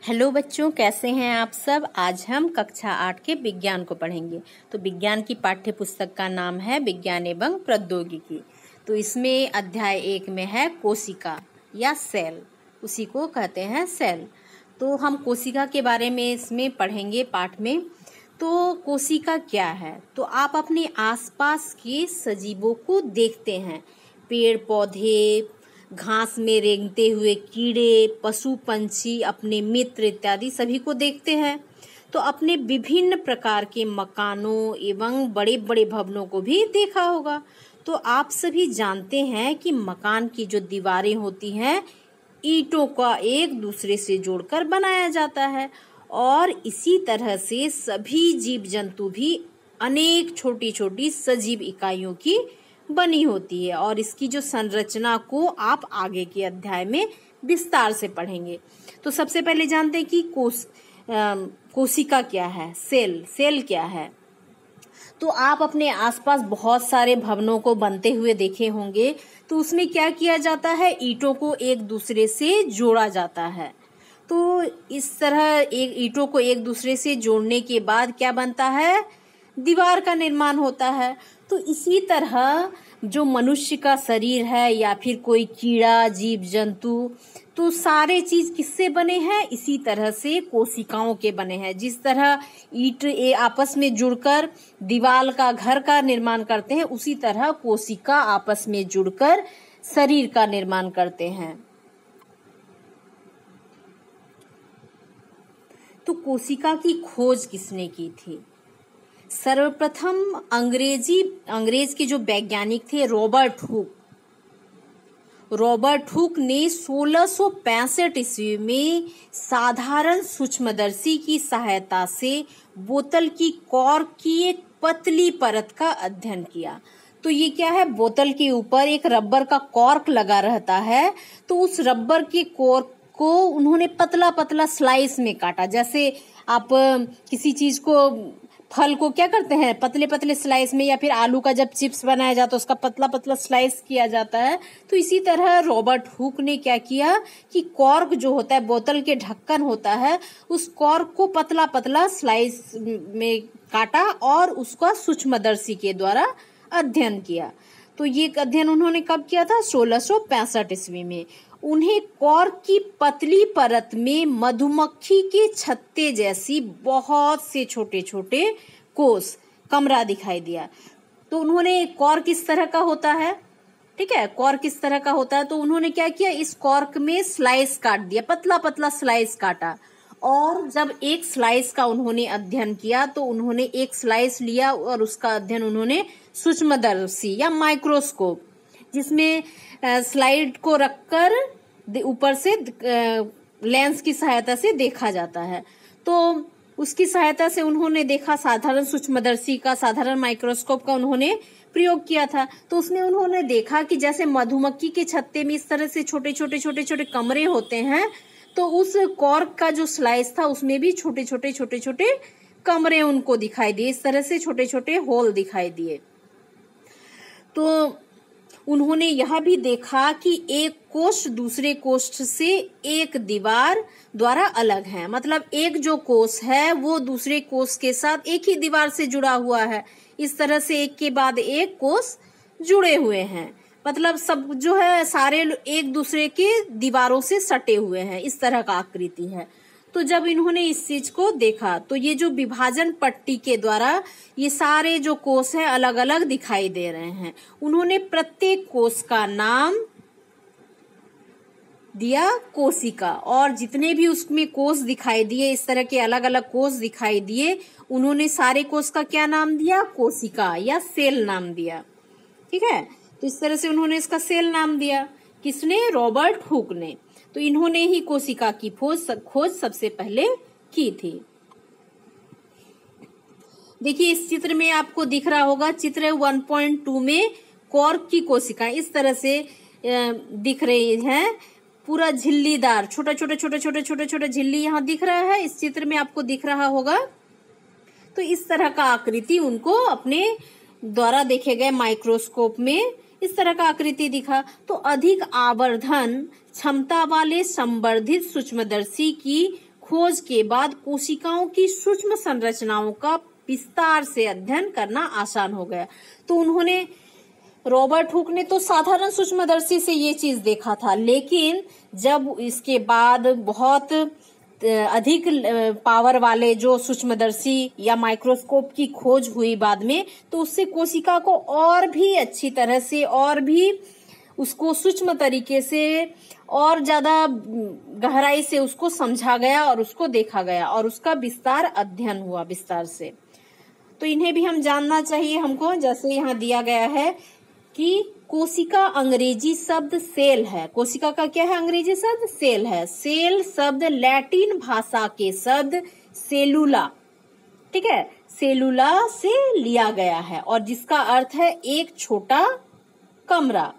Hello बच्चों, कैसे हैं आप सब। आज हम कक्षा 8 के विज्ञान को पढ़ेंगे। तो विज्ञान की पाठ्य पुस्तक का नाम है विज्ञान एवं प्रौद्योगिकी। तो इसमें अध्याय 1 में है कोशिका या सेल, उसी को कहते हैं सेल। तो हम कोशिका के बारे में इसमें पढ़ेंगे पाठ में। तो कोशिका क्या है, तो आप अपने आसपास के सजीवों को देखते हैं। पेड़ पौधे, घास में रेंगते हुए कीड़े, पशु पंछी, अपने मित्र इत्यादि सभी को देखते हैं। तो अपने विभिन्न प्रकार के मकानों एवं बड़े बड़े भवनों को भी देखा होगा। तो आप सभी जानते हैं कि मकान की जो दीवारें होती हैं, ईंटों का एक दूसरे से जोड़कर बनाया जाता है। और इसी तरह से सभी जीव जंतु भी अनेक छोटी छोटी सजीव इकाइयों की बनी होती है। और इसकी जो संरचना को आप आगे के अध्याय में विस्तार से पढ़ेंगे। तो सबसे पहले जानते हैं कि कोशिका क्या है, सेल क्या है। तो आप अपने आसपास बहुत सारे भवनों को बनते हुए देखे होंगे। तो उसमें क्या किया जाता है, ईंटों को एक दूसरे से जोड़ा जाता है। तो इस तरह एक ईंटों को एक दूसरे से जोड़ने के बाद क्या बनता है, दीवार का निर्माण होता है। तो इसी तरह जो मनुष्य का शरीर है या फिर कोई कीड़ा, जीव जंतु, तो सारे चीज किससे बने हैं, इसी तरह से कोशिकाओं के बने हैं। जिस तरह ईंट आपस में जुड़कर दीवार का, घर का निर्माण करते हैं, उसी तरह कोशिका आपस में जुड़कर शरीर का निर्माण करते हैं। तो कोशिका की खोज किसने की थी? सर्वप्रथम अंग्रेज के जो वैज्ञानिक थे रॉबर्ट हुक ने 1665 ईस्वी में साधारण सूक्ष्मदर्शी की सहायता से बोतल की कॉर्क की एक पतली परत का अध्ययन किया। तो ये क्या है, बोतल के ऊपर एक रबर का कॉर्क लगा रहता है। तो उस रबर के कॉर्क को उन्होंने पतला पतला स्लाइस में काटा। जैसे आप किसी चीज को, फल को क्या करते हैं, पतले पतले स्लाइस में, या फिर आलू का जब चिप्स बनाया जाता है उसका पतला पतला स्लाइस किया जाता है। तो इसी तरह रॉबर्ट हुक ने क्या किया कि कॉर्क जो होता है, बोतल के ढक्कन होता है, उस कॉर्क को पतला पतला स्लाइस में काटा और उसका सूक्ष्मदर्शी के द्वारा अध्ययन किया। तो ये अध्ययन उन्होंने कब किया था, 1665 ईस्वी में। उन्हें कॉर्क की पतली परत में मधुमक्खी के छत्ते जैसी बहुत से छोटे छोटे कोष, कमरा दिखाई दिया। तो उन्होंने, कॉर्क इस तरह का होता है, ठीक है, कॉर्क इस तरह का होता है। तो उन्होंने क्या किया, इस कॉर्क में स्लाइस काट दिया, पतला पतला स्लाइस काटा। और जब एक स्लाइस का उन्होंने अध्ययन किया तो उन्होंने एक स्लाइस लिया और उसका अध्ययन उन्होंने सूक्ष्मदर्शी या माइक्रोस्कोप, जिसमें स्लाइड को रखकर ऊपर से लेंस की सहायता से देखा जाता है। तो उसकी सहायता से उन्होंने देखा, साधारण सूक्ष्मदर्शी का, साधारण माइक्रोस्कोप का उन्होंने प्रयोग किया था। तो उसमें उन्होंने देखा कि जैसे मधुमक्खी के छत्ते में इस तरह से छोटे छोटे कमरे होते हैं, तो उस कॉर्क का जो स्लाइस था उसमें भी छोटे छोटे कमरे उनको दिखाई दिए, इस तरह से छोटे छोटे होल दिखाई दिए। तो उन्होंने यह भी देखा कि एक कोष दूसरे कोष से एक दीवार द्वारा अलग है। मतलब एक जो कोष है वो दूसरे कोष के साथ एक ही दीवार से जुड़ा हुआ है। इस तरह से एक के बाद एक कोष जुड़े हुए हैं। मतलब सब जो है सारे एक दूसरे के दीवारों से सटे हुए हैं, इस तरह का आकृति है। तो जब इन्होंने इस चीज को देखा तो ये जो विभाजन पट्टी के द्वारा ये सारे जो कोष हैं अलग अलग दिखाई दे रहे हैं। उन्होंने प्रत्येक कोष का नाम दिया कोशिका, और जितने भी उसमें कोष दिखाई दिए, इस तरह के अलग अलग कोष दिखाई दिए, उन्होंने सारे कोष का क्या नाम दिया, कोशिका या सेल नाम दिया। ठीक है, तो इस तरह से उन्होंने इसका सेल नाम दिया। किसने, रॉबर्ट हुक ने। तो इन्होंने ही कोशिका की खोज सबसे पहले की थी। देखिए इस चित्र में आपको दिख रहा होगा, चित्र 1.2 में कॉर्क की कोशिका इस तरह से दिख रही हैं, पूरा झिल्लीदार, छोटे झिल्ली यहाँ दिख रहा है, इस चित्र में आपको दिख रहा होगा। तो इस तरह का आकृति उनको अपने द्वारा देखे गए माइक्रोस्कोप में इस तरह का आकृति दिखा। तो अधिक आवर्धन क्षमता वाले संवर्धित सूक्ष्मदर्शी की खोज के बाद कोशिकाओं की सूक्ष्म संरचनाओं का विस्तार से अध्ययन करना आसान हो गया। तो उन्होंने, रॉबर्ट हुक ने तो साधारण सूक्ष्मदर्शी से ये चीज देखा था, लेकिन जब इसके बाद बहुत अधिक पावर वाले जो सूक्ष्मदर्शी या माइक्रोस्कोप की खोज हुई बाद में, तो उससे कोशिका को और भी अच्छी तरह से और भी उसको सूक्ष्म तरीके से और ज्यादा गहराई से उसको समझा गया और उसको देखा गया और उसका विस्तार अध्ययन हुआ विस्तार से। तो इन्हें भी हम जानना चाहिए हमको। जैसे यहाँ दिया गया है कि कोशिका अंग्रेजी शब्द सेल है। कोशिका का क्या है अंग्रेजी शब्द? सेल है। सेल शब्द लैटिन भाषा के शब्द सेलुला, ठीक है, सेलुला से लिया गया है और जिसका अर्थ है एक छोटा कमरा।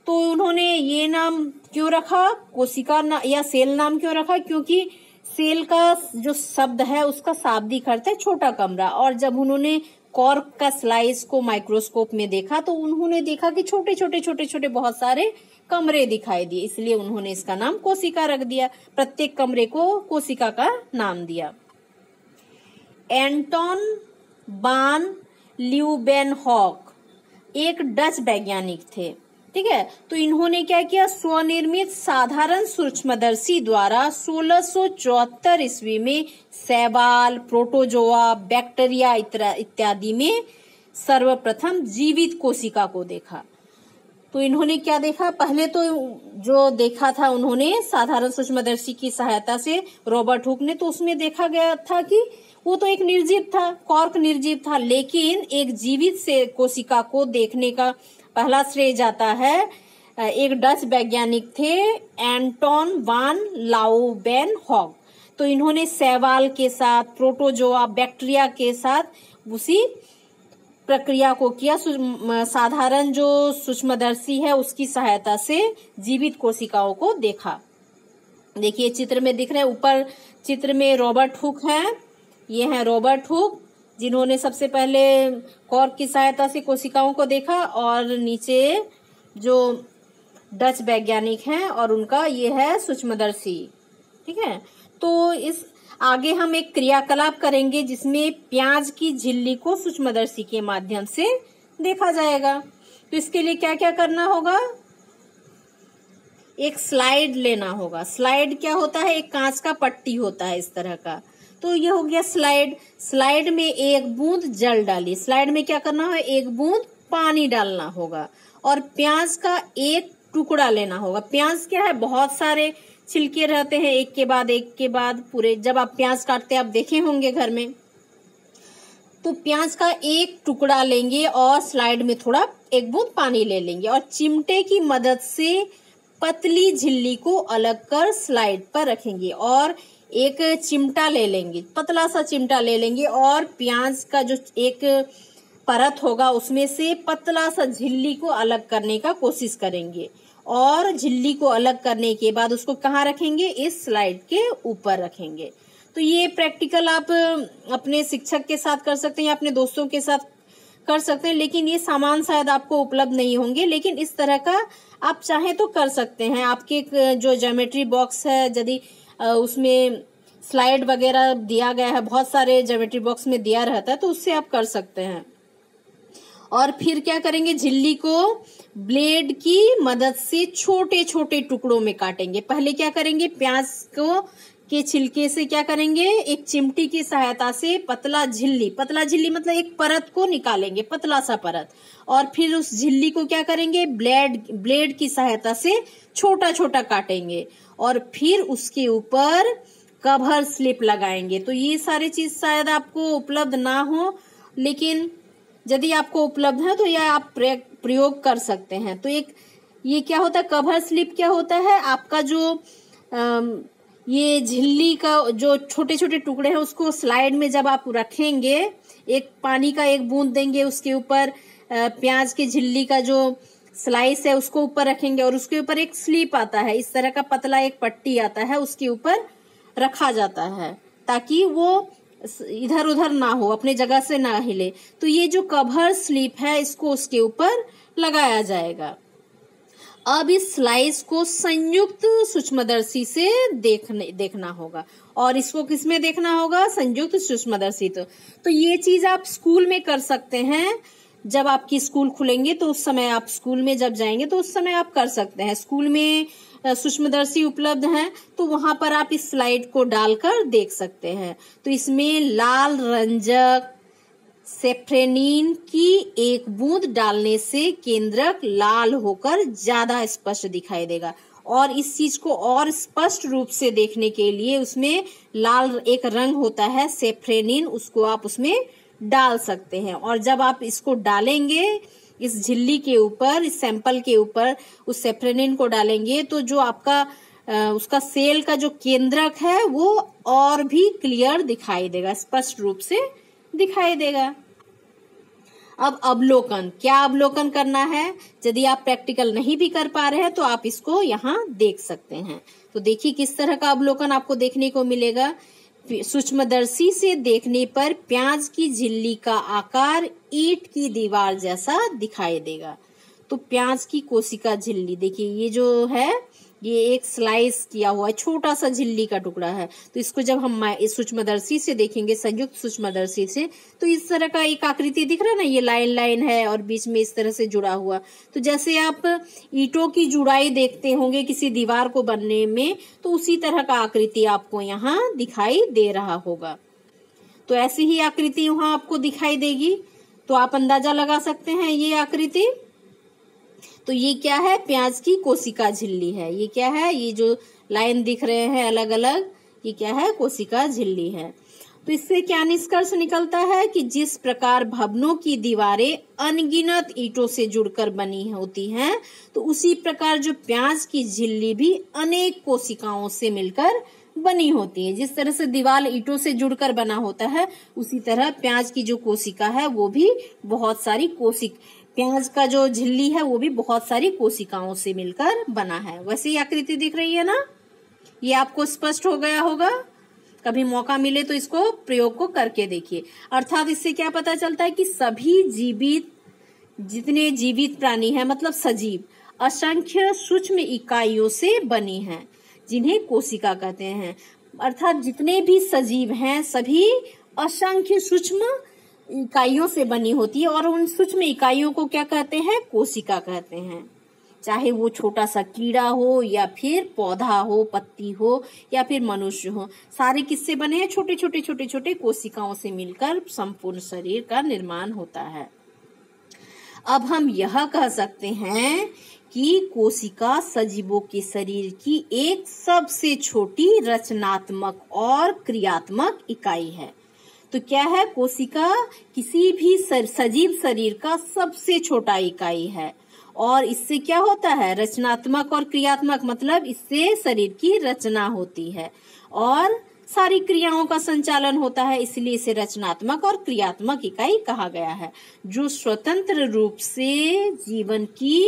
तो उन्होंने ये नाम क्यों रखा, कोशिका या सेल नाम क्यों रखा? क्योंकि सेल का जो शब्द है उसका शाब्दिक अर्थ है छोटा कमरा, और जब उन्होंने कॉर्क का स्लाइस को माइक्रोस्कोप में देखा तो उन्होंने देखा कि छोटे छोटे बहुत सारे कमरे दिखाई दिए, इसलिए उन्होंने इसका नाम कोशिका रख दिया। प्रत्येक कमरे को कोशिका का नाम दिया। एंटोन वान ल्यूवेनहॉक एक डच वैज्ञानिक थे, ठीक है। तो इन्होंने क्या किया, स्वनिर्मित साधारण सूक्ष्मदर्शी द्वारा 1674 ईस्वी में शैवाल, प्रोटोजोआ, बैक्टीरिया इत्यादि में सर्वप्रथम जीवित कोशिका को देखा। तो इन्होंने क्या देखा, पहले तो जो देखा था उन्होंने साधारण सूक्ष्मदर्शी की सहायता से, रॉबर्ट हुक ने, तो उसमें देखा गया था कि वो तो एक निर्जीव था, कॉर्क निर्जीव था, लेकिन एक जीवित से कोशिका को देखने का पहला श्रेय जाता है एक डच वैज्ञानिक थे, एंटोन वान ल्यूवेनहॉक। तो इन्होंने शैवाल के साथ, प्रोटोजोआ, बैक्टीरिया के साथ उसी प्रक्रिया को किया। साधारण जो सूक्ष्मदर्शी है उसकी सहायता से जीवित कोशिकाओं को देखा। देखिए चित्र में दिख रहे हैं, ऊपर चित्र में रॉबर्ट हुक है, ये है रॉबर्ट हुक जिन्होंने सबसे पहले कॉर्क की सहायता से कोशिकाओं को देखा, और नीचे जो डच वैज्ञानिक हैं और उनका ये है सूक्ष्मदर्शी, ठीक है। तो इस आगे हम एक क्रियाकलाप करेंगे जिसमें प्याज की झिल्ली को सूक्ष्मदर्शी के माध्यम से देखा जाएगा। तो इसके लिए क्या क्या करना होगा, एक स्लाइड लेना होगा। स्लाइड क्या होता है, एक कांच का पट्टी होता है इस तरह का। तो ये हो गया स्लाइड। स्लाइड में एक बूंद जल डाली, स्लाइड में क्या करना है, एक बूंद पानी डालना होगा, और प्याज का एक टुकड़ा लेना होगा। प्याज क्या है, बहुत सारे छिलके रहते हैं, एक के बाद पूरे। जब आप प्याज काटते हैं आप देखे होंगे घर में, तो प्याज का एक टुकड़ा लेंगे और स्लाइड में थोड़ा एक बूंद पानी ले लेंगे और चिमटे की मदद से पतली झिल्ली को अलग कर स्लाइड पर रखेंगे और एक चिमटा ले लेंगे, पतला सा चिमटा ले लेंगे और प्याज का जो एक परत होगा उसमें से पतला सा झिल्ली को अलग करने का कोशिश करेंगे, और झिल्ली को अलग करने के बाद उसको कहाँ रखेंगे, इस स्लाइड के ऊपर रखेंगे। तो ये प्रैक्टिकल आप अपने शिक्षक के साथ कर सकते हैं या अपने दोस्तों के साथ कर सकते हैं, लेकिन ये सामान शायद आपको उपलब्ध नहीं होंगे, लेकिन इस तरह का आप चाहें तो कर सकते हैं। आपके जो ज्योमेट्री बॉक्स है, यदि उसमें स्लाइड वगैरह दिया गया है, बहुत सारे ज्योमेट्री बॉक्स में दिया रहता है, तो उससे आप कर सकते हैं। और फिर क्या करेंगे, झिल्ली को ब्लेड की मदद से छोटे छोटे टुकड़ों में काटेंगे। पहले क्या करेंगे, प्याज को के छिलके से क्या करेंगे, एक चिमटी की सहायता से पतला झिल्ली मतलब एक परत को निकालेंगे, पतला सा परत, और फिर उस झिल्ली को क्या करेंगे, ब्लेड की सहायता से छोटा छोटा काटेंगे और फिर उसके ऊपर कवर स्लिप लगाएंगे। तो ये सारी चीज शायद आपको उपलब्ध ना हो, लेकिन यदि आपको उपलब्ध है तो यह आप प्रयोग कर सकते हैं। तो एक ये क्या होता है, कवर स्लिप क्या होता है, आपका जो ये झिल्ली का जो छोटे छोटे टुकड़े हैं उसको स्लाइड में जब आप रखेंगे, एक पानी का एक बूंद देंगे, उसके ऊपर प्याज की झिल्ली का जो स्लाइस है उसको ऊपर रखेंगे और उसके ऊपर एक स्लिप आता है, इस तरह का पतला एक पट्टी आता है, उसके ऊपर रखा जाता है ताकि वो इधर उधर ना हो, अपने जगह से ना हिले। तो ये जो कवर स्लिप है इसको उसके ऊपर लगाया जाएगा। अब इस स्लाइस को संयुक्त सूक्ष्मदर्शी से देखना होगा। और इसको किसमें देखना होगा? संयुक्त सूक्ष्मदर्शी। तो ये चीज आप स्कूल में कर सकते हैं। जब आपकी स्कूल खुलेंगे तो उस समय आप स्कूल में जब जाएंगे तो उस समय आप कर सकते हैं। स्कूल में सूक्ष्मदर्शी उपलब्ध हैं, तो वहां पर आप इस स्लाइड को डालकर देख सकते हैं। तो इसमें लाल रंजक सेफ्रेनिन की एक बूंद डालने से केंद्रक लाल होकर ज्यादा स्पष्ट दिखाई देगा। और इस चीज को और स्पष्ट रूप से देखने के लिए उसमें लाल एक रंग होता है सेफ्रेनिन, उसको आप उसमें डाल सकते हैं। और जब आप इसको डालेंगे इस झिल्ली के ऊपर, इस सैंपल के ऊपर उस सेफ्रेनिन को डालेंगे तो जो आपका उसका सेल का जो केंद्रक है वो और भी क्लियर दिखाई देगा, स्पष्ट रूप से दिखाई देगा। अब अवलोकन, क्या अवलोकन करना है? यदि आप प्रैक्टिकल नहीं भी कर पा रहे हैं तो आप इसको यहाँ देख सकते हैं। तो देखिए किस तरह का अवलोकन आपको देखने को मिलेगा। सूक्ष्मदर्शी से देखने पर प्याज की झिल्ली का आकार ईंट की दीवार जैसा दिखाई देगा। तो प्याज की कोशिका झिल्ली, देखिए ये जो है ये एक स्लाइस किया हुआ है, छोटा सा झिल्ली का टुकड़ा है। तो इसको जब हम इस सूक्ष्मदर्शी से देखेंगे, संयुक्त सूक्ष्मदर्शी से, तो इस तरह का एक आकृति दिख रहा है ना, ये लाइन लाइन है और बीच में इस तरह से जुड़ा हुआ। तो जैसे आप ईंटों की जुड़ाई देखते होंगे किसी दीवार को बनने में, तो उसी तरह का आकृति आपको यहाँ दिखाई दे रहा होगा। तो ऐसी ही आकृति यहाँ आपको दिखाई देगी। तो आप अंदाजा लगा सकते हैं ये आकृति। तो ये क्या है? प्याज की कोशिका झिल्ली है। ये क्या है? ये जो लाइन दिख रहे हैं अलग अलग, ये क्या है? कोशिका झिल्ली है। तो इससे क्या निष्कर्ष निकलता है कि जिस प्रकार भवनों की दीवारें अनगिनत ईंटों से जुड़कर बनी होती हैं, तो उसी प्रकार जो प्याज की झिल्ली भी अनेक कोशिकाओं से मिलकर बनी होती है। जिस तरह से दीवार ईंटों से जुड़कर बना होता है, उसी तरह प्याज की जो कोशिका है वो भी बहुत सारी प्याज का जो झिल्ली है वो भी बहुत सारी कोशिकाओं से मिलकर बना है। वैसे ही आकृति दिख रही है ना, ये आपको स्पष्ट हो गया होगा। कभी मौका मिले तो इसको प्रयोग को करके देखिए। अर्थात इससे क्या पता चलता है कि सभी जितने जीवित प्राणी हैं, मतलब सजीव, असंख्य सूक्ष्म इकाइयों से बनी हैं, जिन्हें कोशिका कहते हैं। अर्थात जितने भी सजीव हैं सभी असंख्य सूक्ष्म इकाइयों से बनी होती है। और उन सूक्ष्म इकाइयों को क्या कहते हैं? कोशिका कहते हैं। चाहे वो छोटा सा कीड़ा हो या फिर पौधा हो, पत्ती हो या फिर मनुष्य हो, सारे किससे बने हैं? छोटे छोटे कोशिकाओं से मिलकर संपूर्ण शरीर का निर्माण होता है। अब हम यह कह सकते हैं कि कोशिका सजीवों के शरीर की एक सबसे छोटी रचनात्मक और क्रियात्मक इकाई है। तो क्या है? कोशिका किसी भी सजीव शरीर का सबसे छोटा इकाई है। और इससे क्या होता है? रचनात्मक और क्रियात्मक, मतलब इससे शरीर की रचना होती है और सारी क्रियाओं का संचालन होता है। इसलिए इसे रचनात्मक और क्रियात्मक इकाई कहा गया है, जो स्वतंत्र रूप से जीवन की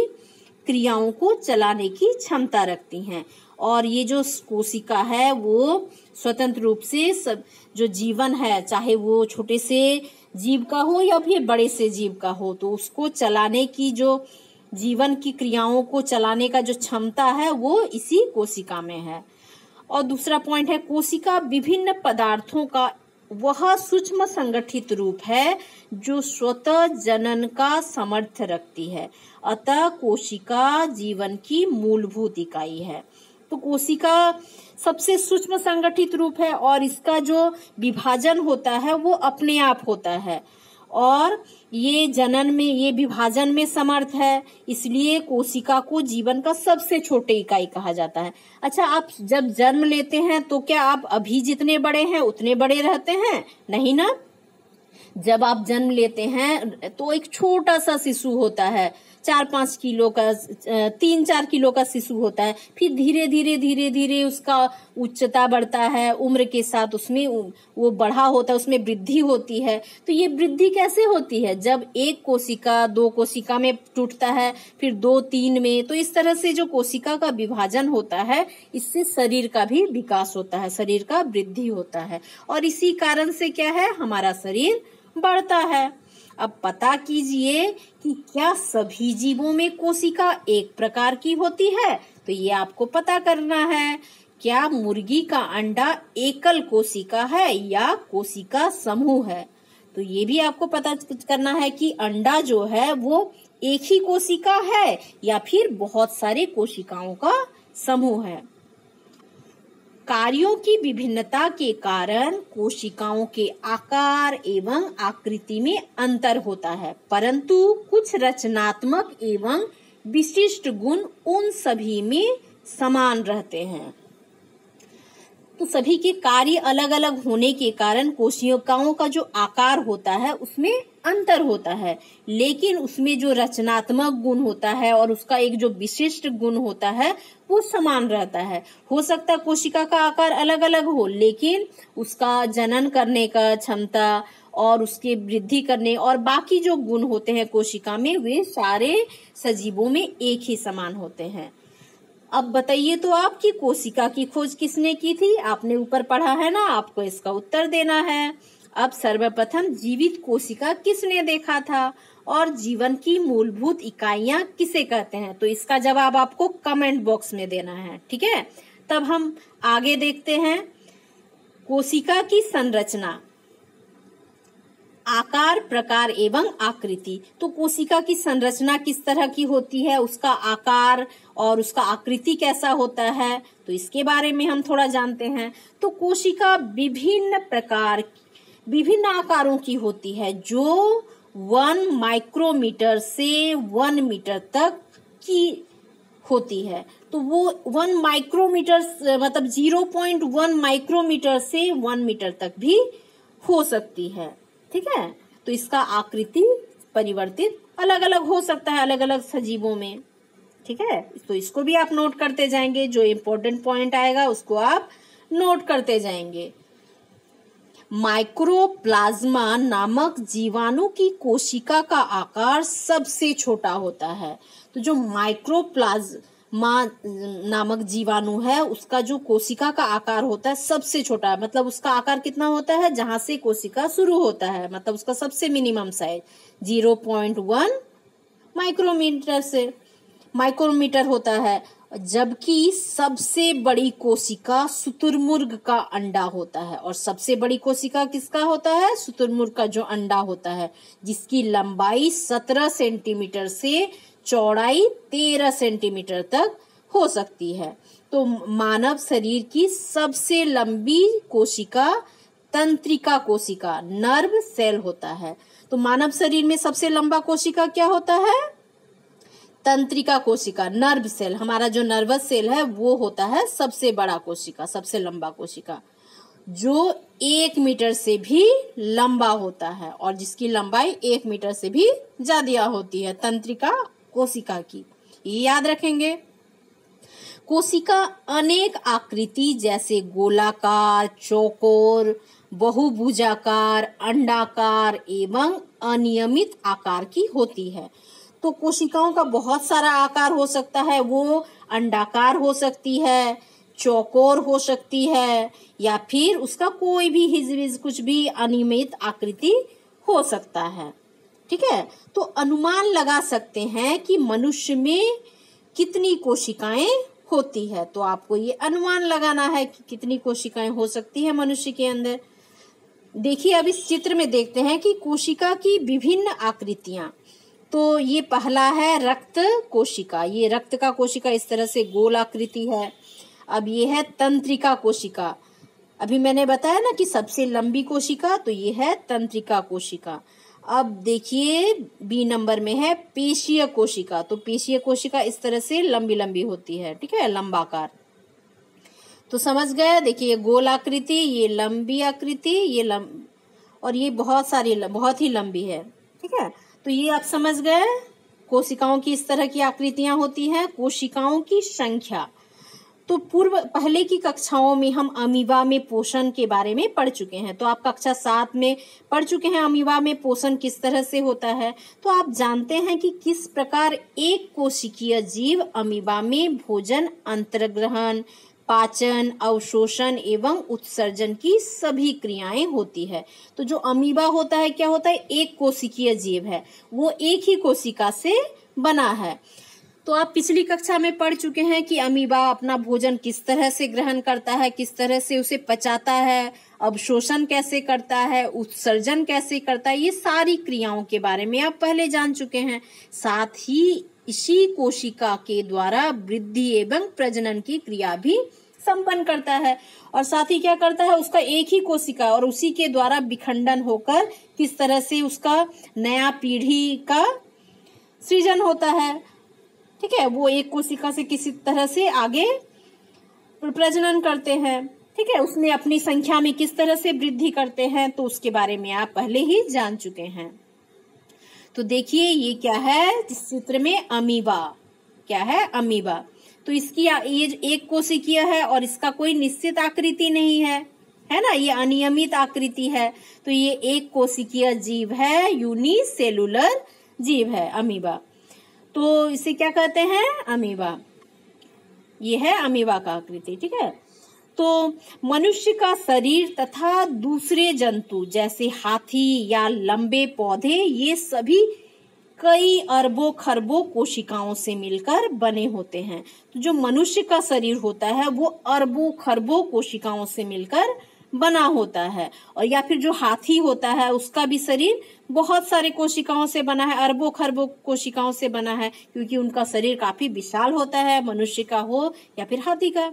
क्रियाओं को चलाने की क्षमता रखती हैं। और ये जो कोशिका है वो स्वतंत्र रूप से सब जो जीवन है, चाहे वो छोटे से जीव का हो या फिर बड़े से जीव का हो, तो उसको चलाने की, जो जीवन की क्रियाओं को चलाने का जो क्षमता है वो इसी कोशिका में है। और दूसरा पॉइंट है, कोशिका विभिन्न पदार्थों का वह सूक्ष्म संगठित रूप है जो स्वतः जनन का सामर्थ्य रखती है। अतः कोशिका जीवन की मूलभूत इकाई है। तो कोशिका सबसे सूक्ष्म संगठित रूप है और इसका जो विभाजन होता है वो अपने आप होता है और ये जनन में, ये विभाजन में समर्थ है। इसलिए कोशिका को जीवन का सबसे छोटे इकाई कहा जाता है। अच्छा, आप जब जन्म लेते हैं तो क्या आप अभी जितने बड़े हैं उतने बड़े रहते हैं? नहीं ना। जब आप जन्म लेते हैं तो एक छोटा सा शिशु होता है, 4-5 किलो का, 3-4 किलो का शिशु होता है। फिर धीरे धीरे उसका उच्चता बढ़ता है, उम्र के साथ उसमें वो बढ़ा होता है, उसमें वृद्धि होती है। तो ये वृद्धि कैसे होती है? जब एक कोशिका 2 कोशिका में टूटता है, फिर 2-3 में, तो इस तरह से जो कोशिका का विभाजन होता है, इससे शरीर का भी विकास होता है, शरीर का वृद्धि होता है और इसी कारण से क्या है, हमारा शरीर बढ़ता है। अब पता कीजिए कि क्या सभी जीवों में कोशिका एक प्रकार की होती है। तो ये आपको पता करना है। क्या मुर्गी का अंडा एकल कोशिका है या कोशिका समूह है। तो ये भी आपको पता करना है कि अंडा जो है वो एक ही कोशिका है या फिर बहुत सारे कोशिकाओं का समूह है। कार्यों की विभिन्नता के कारण कोशिकाओं के आकार एवं आकृति में अंतर होता है, परंतु कुछ रचनात्मक एवं विशिष्ट गुण उन सभी में समान रहते हैं। तो सभी के कार्य अलग अलग होने के कारण कोशिकाओं का जो आकार होता है उसमें अंतर होता है, लेकिन उसमें जो रचनात्मक गुण होता है और उसका एक जो विशिष्ट गुण होता है वो समान रहता है। हो सकता है कोशिका का आकार अलग अलग हो, लेकिन उसका जनन करने का क्षमता और उसके वृद्धि करने और बाकी जो गुण होते हैं कोशिका में वे सारे सजीवों में एक ही समान होते हैं। अब बताइए तो आपकी कोशिका की खोज किसने की थी। आपने ऊपर पढ़ा है ना, आपको इसका उत्तर देना है। अब सर्वप्रथम जीवित कोशिका किसने देखा था और जीवन की मूलभूत इकाइयां किसे कहते हैं। तो इसका जवाब आपको कमेंट बॉक्स में देना है, ठीक है। तब हम आगे देखते हैं। कोशिका की संरचना, आकार, प्रकार एवं आकृति। तो कोशिका की संरचना किस तरह की होती है, उसका आकार और उसका आकृति कैसा होता है, तो इसके बारे में हम थोड़ा जानते हैं। तो कोशिका विभिन्न आकारों की होती है जो 1 माइक्रोमीटर से 1 मीटर तक की होती है। तो वो 1 माइक्रोमीटर मतलब 0.1 माइक्रोमीटर से 1 मीटर तक भी हो सकती है, ठीक है। तो इसका आकृति परिवर्तित अलग अलग हो सकता है अलग अलग सजीवों में, ठीक है। तो इसको भी आप नोट करते जाएंगे, जो इम्पोर्टेंट पॉइंट आएगा उसको आप नोट करते जाएंगे। माइक्रोप्लाज्मा नामक जीवाणु की कोशिका का आकार सबसे छोटा होता है। तो जो माइक्रोप्लाज्मा नामक जीवाणु है उसका जो कोशिका का आकार होता है सबसे छोटा है, मतलब उसका आकार कितना होता है, जहां से कोशिका शुरू होता है, मतलब उसका सबसे मिनिमम साइज 0.1 माइक्रोमीटर होता है। जबकि सबसे बड़ी कोशिका शुतुरमुर्ग का अंडा होता है। और सबसे बड़ी कोशिका किसका होता है, शुतुरमुर्ग का जो अंडा होता है, जिसकी लंबाई 17 सेंटीमीटर से चौड़ाई 13 सेंटीमीटर तक हो सकती है। तो मानव शरीर की सबसे लंबी कोशिका तंत्रिका कोशिका नर्व सेल होता है। तो मानव शरीर में सबसे लंबा कोशिका क्या होता है, तंत्रिका कोशिका, नर्व सेल। हमारा जो नर्वस सेल है वो होता है सबसे बड़ा कोशिका, सबसे लंबा कोशिका, जो 1 मीटर से भी लंबा होता है और जिसकी लंबाई 1 मीटर से भी ज्यादा होती है, तंत्रिका कोशिका की। ये याद रखेंगे। कोशिका अनेक आकृति जैसे गोलाकार, चौकोर, बहुभुजाकार, अंडाकार एवं अनियमित आकार की होती है। तो कोशिकाओं का बहुत सारा आकार हो सकता है, वो अंडाकार हो सकती है, चौकोर हो सकती है, या फिर उसका कोई भी हिजविज कुछ भी अनियमित आकृति हो सकता है, ठीक है। तो अनुमान लगा सकते हैं कि मनुष्य में कितनी कोशिकाएं होती है। तो आपको ये अनुमान लगाना है कि कितनी कोशिकाएं हो सकती है मनुष्य के अंदर। देखिए अब इस चित्र में देखते हैं कि कोशिका की विभिन्न आकृतियां। तो ये पहला है रक्त कोशिका। ये रक्त का कोशिका इस तरह से गोल आकृति है। अब ये है तंत्रिका कोशिका। अभी मैंने बताया ना कि सबसे लंबी कोशिका, तो ये है तंत्रिका कोशिका। अब देखिए बी नंबर में है पेशीय कोशिका। तो पेशीय कोशिका इस तरह से लंबी लंबी होती है, ठीक है, लंबाकार। तो समझ गए। देखिए ये गोल आकृति, ये लंबी आकृति, और ये बहुत ही लंबी है, ठीक है। तो ये आप समझ गए कोशिकाओं की इस तरह की आकृतियां होती हैं। कोशिकाओं की संख्या, तो पहले की कक्षाओं में हम अमीबा में पोषण के बारे में पढ़ चुके हैं। तो आप कक्षा 7 में पढ़ चुके हैं अमीबा में पोषण किस तरह से होता है। तो आप जानते हैं कि किस प्रकार एक कोशिकीय जीव अमीबा में भोजन अंतर्ग्रहण, पाचन, अवशोषण एवं उत्सर्जन की सभी क्रियाएं होती है। तो जो अमीबा होता है क्या होता है, एक कोशिकीय जीव है, वो एक ही कोशिका से बना है। तो आप पिछली कक्षा में पढ़ चुके हैं कि अमीबा अपना भोजन किस तरह से ग्रहण करता है, किस तरह से उसे पचाता है, अवशोषण कैसे करता है, उत्सर्जन कैसे करता है, ये सारी क्रियाओं के बारे में आप पहले जान चुके हैं। साथ ही इसी कोशिका के द्वारा वृद्धि एवं प्रजनन की क्रिया भी संपन्न करता है। और साथ ही क्या करता है, उसका एक ही कोशिका और उसी के द्वारा विखंडन होकर किस तरह से उसका नया पीढ़ी का सृजन होता है। ठीक है, वो एक कोशिका से किसी तरह से आगे प्रजनन करते हैं। ठीक है, उसमें अपनी संख्या में किस तरह से वृद्धि करते हैं, तो उसके बारे में आप पहले ही जान चुके हैं। तो देखिए ये क्या है, इस चित्र में अमीबा क्या है, अमीबा। तो इसकी ये एक कोशिकीय है और इसका कोई निश्चित आकृति नहीं है, है ना, ये अनियमित आकृति है। तो ये एक कोशिकीय जीव है, यूनिसेलुलर जीव है अमीबा। तो इसे क्या कहते हैं, अमीबा। ये है अमीबा का आकृति। ठीक है, तो मनुष्य का शरीर तथा दूसरे जंतु जैसे हाथी या लंबे पौधे, ये सभी कई अरबों खरबों कोशिकाओं से मिलकर बने होते हैं। तो जो मनुष्य का शरीर होता है वो अरबों खरबों कोशिकाओं से मिलकर बना होता है। और या फिर जो हाथी होता है उसका भी शरीर बहुत सारे कोशिकाओं से बना है, अरबों खरबों कोशिकाओं से बना है, क्योंकि उनका शरीर काफी विशाल होता है, मनुष्य का हो या फिर हाथी का।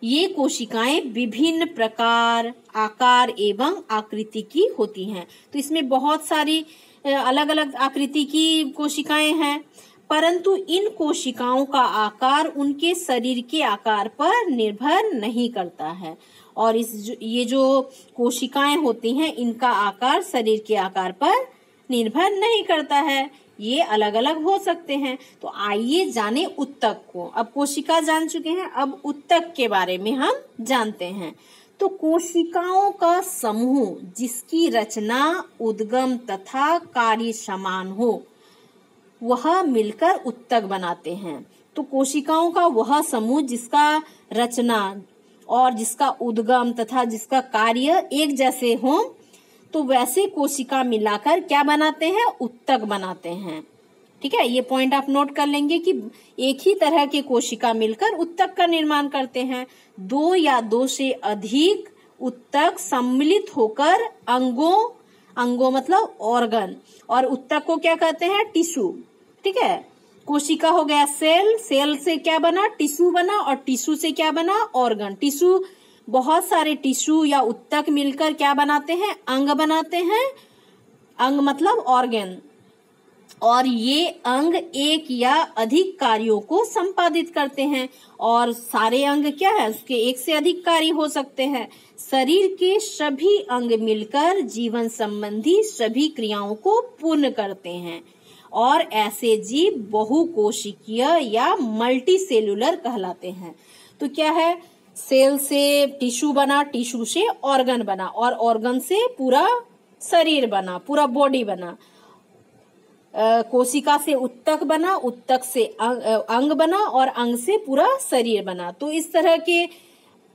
ये कोशिकाएं विभिन्न प्रकार, आकार एवं आकृति की होती हैं। तो इसमें बहुत सारी अलग अलग आकृति की कोशिकाएं हैं, परंतु इन कोशिकाओं का आकार उनके शरीर के आकार पर निर्भर नहीं करता है। और ये जो कोशिकाएं होती हैं इनका आकार शरीर के आकार पर निर्भर नहीं करता है, ये अलग अलग हो सकते हैं। तो आइए जाने उत्तक को। अब कोशिका जान चुके हैं, अब उत्तक के बारे में हम जानते हैं। तो कोशिकाओं का समूह जिसकी रचना, उद्गम तथा कार्य समान हो, वह मिलकर उत्तक बनाते हैं। तो कोशिकाओं का वह समूह जिसका रचना और जिसका उद्गम तथा जिसका कार्य एक जैसे हो, तो वैसे कोशिका मिलाकर क्या बनाते हैं, उत्तक बनाते हैं। ठीक है, ये पॉइंट आप नोट कर लेंगे कि एक ही तरह के कोशिका मिलकर उत्तक का निर्माण करते हैं। दो या दो से अधिक उत्तक सम्मिलित होकर अंगों मतलब ऑर्गन, और उत्तक को क्या कहते हैं, टिश्यू। ठीक है, कोशिका हो गया सेल, सेल से क्या बना, टिश्यू बना, और टिश्यू से क्या बना, ऑर्गन। टिश्यू, बहुत सारे टिश्यू या उत्तक मिलकर क्या बनाते हैं, अंग बनाते हैं। अंग मतलब ऑर्गन, और ये अंग एक या अधिक कार्यों को संपादित करते हैं। और सारे अंग क्या है, उसके एक से अधिक कार्य हो सकते हैं। शरीर के सभी अंग मिलकर जीवन संबंधी सभी क्रियाओं को पूर्ण करते हैं, और ऐसे जीव बहुकोशिकीय या मल्टी सेलुलर कहलाते हैं। तो क्या है, सेल से टिश्यू बना, टिश्यू से ऑर्गन बना, और ऑर्गन से पूरा शरीर बना, पूरा बॉडी बना। कोशिका से उत्तक बना, उत्तक से अंग बना, और अंग से पूरा शरीर बना। तो इस तरह के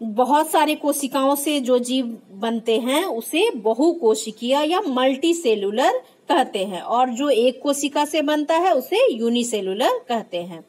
बहुत सारे कोशिकाओं से जो जीव बनते हैं उसे बहुकोशिकीय या मल्टी सेलुलर कहते हैं, और जो एक कोशिका से बनता है उसे यूनिसेलुलर कहते हैं।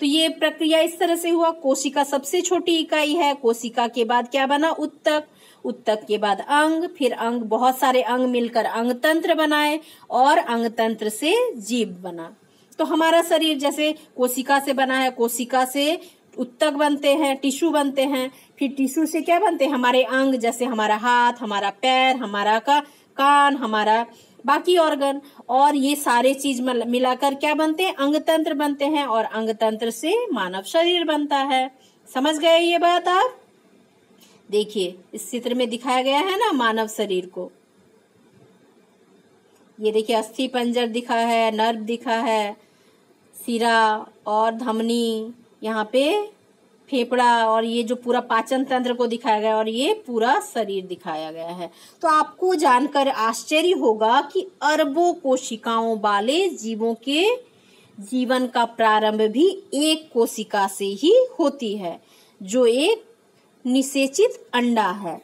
तो ये प्रक्रिया इस तरह से हुआ। कोशिका सबसे छोटी इकाई है, कोशिका के बाद क्या बना, उत्तक, उत्तक के बाद अंग, फिर अंग, बहुत सारे अंग मिलकर अंग तंत्र बनाए, और अंग तंत्र से जीव बना। तो हमारा शरीर जैसे कोशिका से बना है, कोशिका से उत्तक बनते हैं, टिश्यू बनते हैं, फिर टिश्यू से क्या बनते हैं, हमारे अंग, जैसे हमारा हाथ, हमारा पैर, हमारा कान, हमारा बाकी ऑर्गन, और ये सारे चीज मिलाकर क्या बनते हैं, अंग तंत्र बनते हैं, और अंग तंत्र से मानव शरीर बनता है। समझ गए ये बात आप? देखिए इस चित्र में दिखाया गया है ना मानव शरीर को। ये देखिए अस्थि पंजर दिखा है, नर्व दिखा है, सिरा और धमनी, यहाँ पे फेफड़ा, और ये जो पूरा पाचन तंत्र को दिखाया गया, और ये पूरा शरीर दिखाया गया है। तो आपको जानकर आश्चर्य होगा कि अरबों कोशिकाओं वाले जीवों के जीवन का प्रारंभ भी एक कोशिका से ही होती है। जो एक निषेचित अंडा है।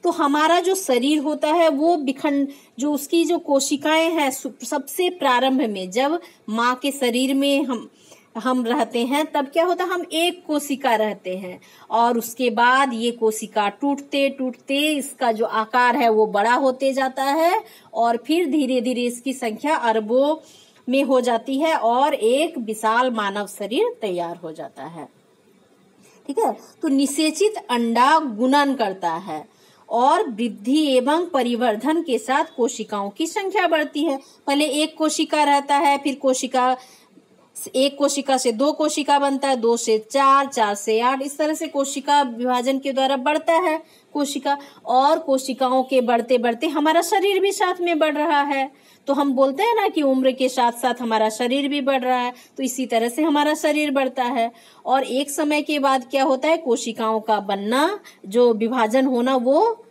तो हमारा जो शरीर होता है वो जो उसकी जो कोशिकाएं हैं, सबसे प्रारंभ में जब माँ के शरीर में हम रहते हैं तब क्या होता है, हम एक कोशिका रहते हैं और उसके बाद ये कोशिका टूटते टूटते इसका जो आकार है वो बड़ा होते जाता है और फिर धीरे धीरे इसकी संख्या अरबों में हो जाती है और एक विशाल मानव शरीर तैयार हो जाता है। ठीक है, तो निषेचित अंडा गुणन करता है और वृद्धि एवं परिवर्धन के साथ कोशिकाओं की संख्या बढ़ती है। पहले एक कोशिका रहता है, फिर एक कोशिका से 2 कोशिका बनता है, 2 से 4, 4 से 8, इस तरह से कोशिका विभाजन के द्वारा बढ़ता है कोशिका। और कोशिकाओं के बढ़ते बढ़ते हमारा शरीर भी साथ में बढ़ रहा है। तो हम बोलते हैं ना कि उम्र के साथ साथ हमारा शरीर भी बढ़ रहा है, तो इसी तरह से हमारा शरीर बढ़ता है। और एक समय के बाद क्या होता है, कोशिकाओं का बनना, जो विभाजन होना वो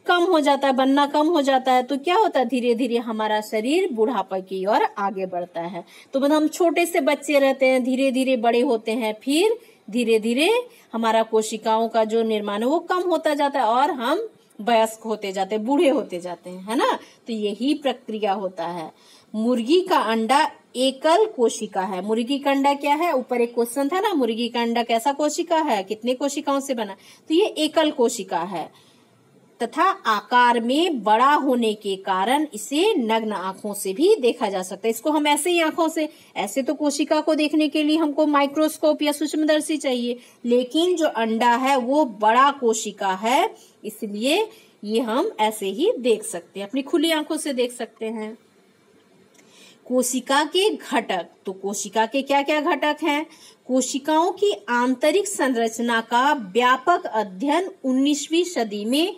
कम हो जाता है, बनना कम हो जाता है। तो क्या होता है, धीरे धीरे हमारा शरीर बुढ़ापा की ओर आगे बढ़ता है। तो मतलब हम छोटे से बच्चे रहते हैं, धीरे धीरे बड़े होते हैं, फिर धीरे धीरे हमारा कोशिकाओं का जो निर्माण है वो कम होता जाता है और हम वयस्क होते जाते हैं, बूढ़े होते जाते हैं, है ना। तो यही प्रक्रिया होता है। मुर्गी का अंडा एकल कोशिका है। मुर्गी का अंडा क्या है, ऊपर एक क्वेश्चन था ना, मुर्गी का अंडा कैसा कोशिका है, कितने कोशिकाओं से बना, तो ये एकल कोशिका है तथा आकार में बड़ा होने के कारण इसे नग्न आंखों से भी देखा जा सकता है। इसको हम ऐसे ही आंखों से, ऐसे तो कोशिका को देखने के लिए हमको माइक्रोस्कोप या सूक्ष्मदर्शी चाहिए, लेकिन जो अंडा है वो बड़ा कोशिका है, इसलिए ये हम ऐसे ही देख सकते हैं, अपनी खुली आंखों से देख सकते हैं। कोशिका के घटक, तो कोशिका के क्या क्या घटक हैं। कोशिकाओं की आंतरिक संरचना का व्यापक अध्ययन 19वीं सदी में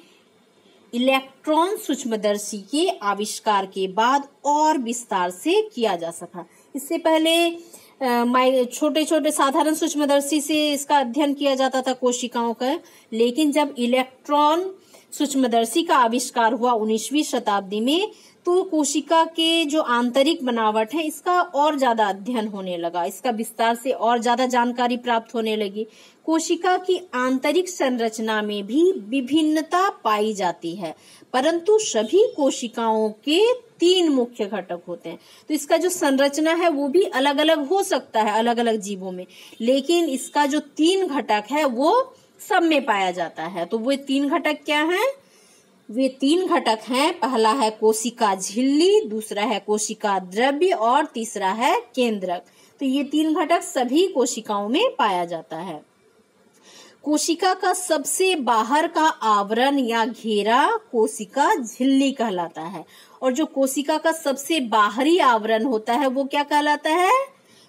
इलेक्ट्रॉन सूक्ष्मदर्शी के आविष्कार के बाद और विस्तार से किया जा सका। इससे पहले छोटे छोटे साधारण सूक्ष्मदर्शी से इसका अध्ययन किया जाता था कोशिकाओं का, लेकिन जब इलेक्ट्रॉन सूक्ष्मदर्शी का आविष्कार हुआ 19वीं शताब्दी में, तो कोशिका के जो आंतरिक बनावट है इसका और ज्यादा अध्ययन होने लगा, इसका विस्तार से और ज्यादा जानकारी प्राप्त होने लगी। कोशिका की आंतरिक संरचना में भी विभिन्नता पाई जाती है, परंतु सभी कोशिकाओं के 3 मुख्य घटक होते हैं। तो इसका जो संरचना है वो भी अलग अलग हो सकता है अलग अलग जीवों में, लेकिन इसका जो 3 घटक है वो सब में पाया जाता है। तो वो 3 घटक क्या हैं, वे 3 घटक हैं, पहला है कोशिका झिल्ली, दूसरा है कोशिका द्रव्य और तीसरा है केंद्रक। तो ये 3 घटक सभी कोशिकाओं में पाया जाता है। कोशिका का सबसे बाहर का आवरण या घेरा कोशिका झिल्ली कहलाता है, और जो कोशिका का सबसे बाहरी आवरण होता है वो क्या कहलाता है,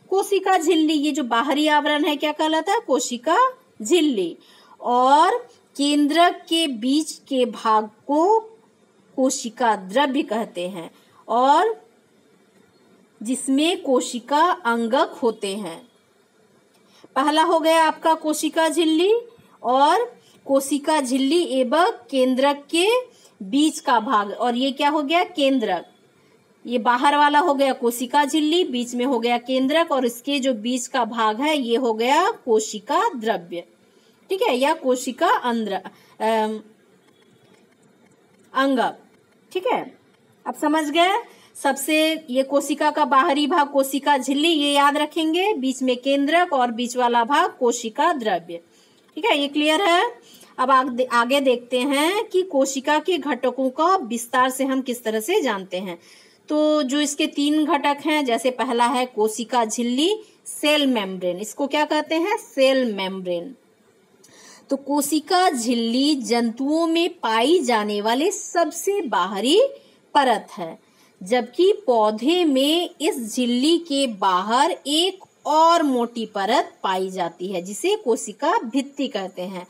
कोशिका झिल्ली। ये जो बाहरी आवरण है क्या कहलाता है, कोशिका झिल्ली। और केंद्रक के बीच के भाग को कोशिका द्रव्य कहते हैं, और जिसमें कोशिका अंगक होते हैं। पहला हो गया आपका कोशिका झिल्ली, और कोशिका झिल्ली एवं केंद्रक के बीच का भाग, और ये क्या हो गया, केंद्रक। ये बाहर वाला हो गया कोशिका झिल्ली, बीच में हो गया केंद्रक, और इसके जो बीच का भाग है ये हो गया कोशिका द्रव्य, ठीक है, या कोशिका अंगक, ठीक है। अब समझ गए। सबसे ये कोशिका का बाहरी भाग कोशिका झिल्ली, ये याद रखेंगे, बीच में केंद्रक और बीच वाला भाग कोशिका द्रव्य, ठीक है, ये क्लियर है। अब आगे देखते हैं कि कोशिका के घटकों का विस्तार से हम किस तरह से जानते हैं। तो जो इसके 3 घटक हैं, जैसे पहला है कोशिका झिल्ली, सेल मेम्ब्रेन, इसको क्या कहते हैं, सेल मेम्ब्रेन। तो कोशिका झिल्ली जंतुओं में पाई जाने वाले सबसे बाहरी परत है, जबकि पौधे में इस झिल्ली के बाहर एक और मोटी परत पाई जाती है जिसे कोशिका भित्ति कहते हैं।